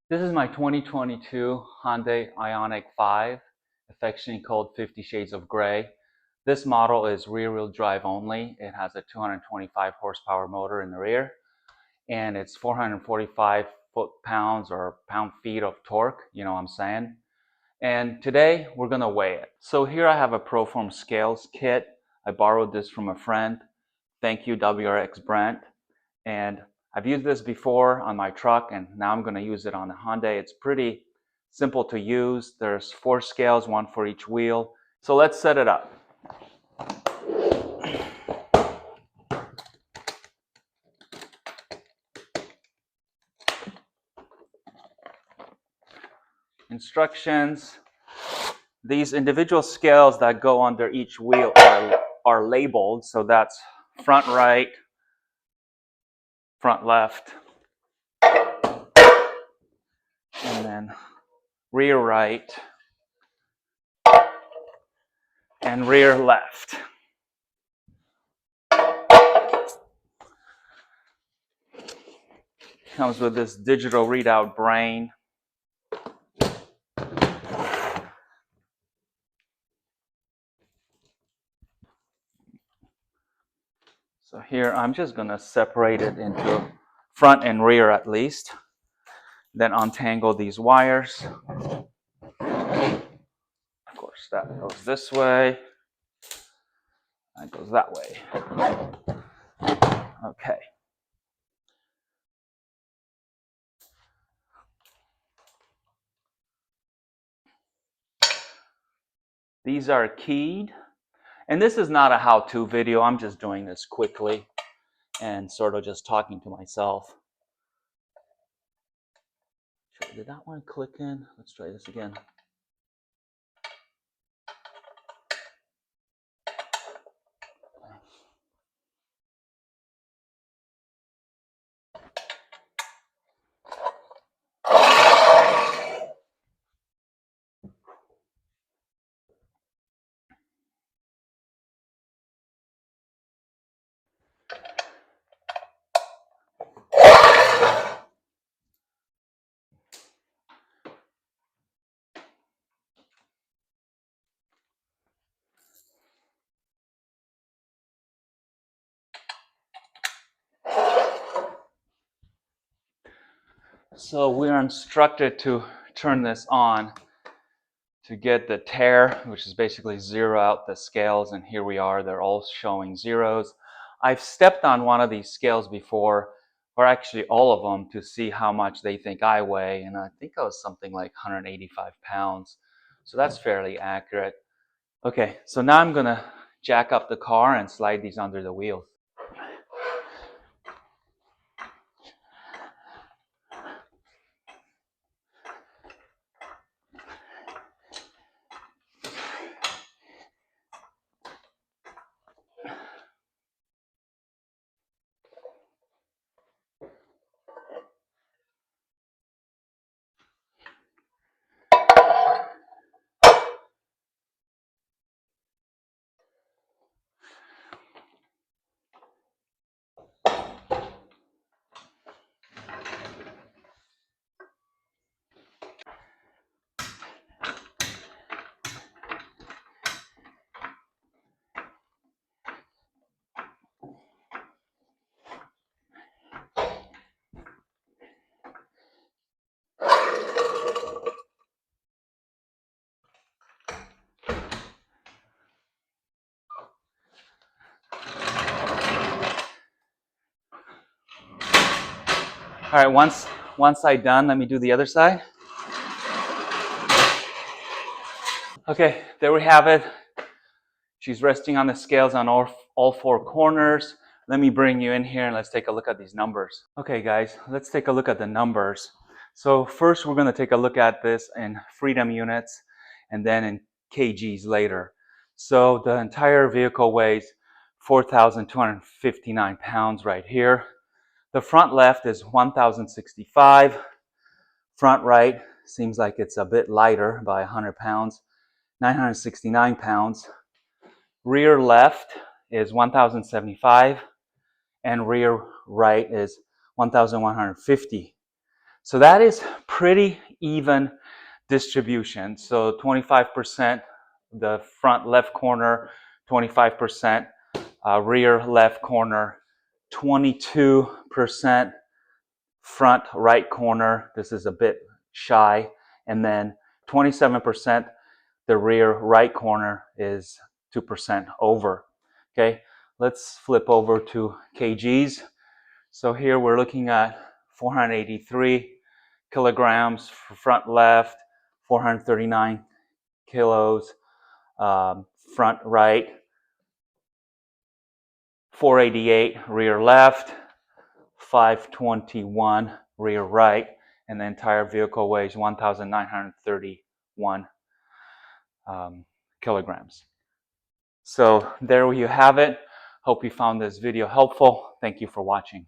This is my 2022 Hyundai Ioniq 5, affectionately called 50 Shades of Grey. This model is rear-wheel drive only. It has a 225 horsepower motor in the rear, and it's 445 foot-pounds or pound-feet of torque, you know what I'm saying? And today we're gonna weigh it. So here I have a Proform scales kit. I borrowed this from a friend. Thank you, WRX Brent. And I've used this before on my truck, and now I'm going to use it on the Hyundai. It's pretty simple to use. There's 4 scales, one for each wheel. So let's set it up. Instructions. These individual scales that go under each wheel are labeled. So that's front right, front left, and then rear right and rear left. Comes with this digital readout brain. So here I'm just going to separate it into front and rear at least. Then untangle these wires. Of course, that goes this way. That goes that way. Okay. These are keyed. And this is not a how-to video. I'm just doing this quickly and sort of just talking to myself. Did that one click in? Let's try this again. So we're instructed to turn this on to get the tare, which is basically zero out the scales, and here we are, they're all showing zeros. I've stepped on one of these scales before, or actually all of them, to see how much they think I weigh, and I think I was something like 185 pounds. So that's fairly accurate. Okay, so now I'm gonna jack up the car and slide these under the wheels. All right, one side done, let me do the other side. Okay, there we have it. She's resting on the scales on all 4 corners. Let me bring you in here and let's take a look at these numbers. Okay guys, let's take a look at the numbers. So first we're going to take a look at this in freedom units and then in kgs later. So the entire vehicle weighs 4,259 pounds right here. The front left is 1,065. Front right seems like it's a bit lighter by 100 pounds, 969 pounds. Rear left is 1,075 and rear right is 1,150. So that is pretty even distribution. So 25% the front left corner, 25% rear left corner, 22% front right corner. This is a bit shy. And then 27% the rear right corner is 2% over. Okay, let's flip over to kgs. So here we're looking at 483 kilograms for front left, 439 kilos front right, 488 rear left, 521 rear right, and the entire vehicle weighs 1,931 kilograms. So there you have it. Hope you found this video helpful. Thank you for watching.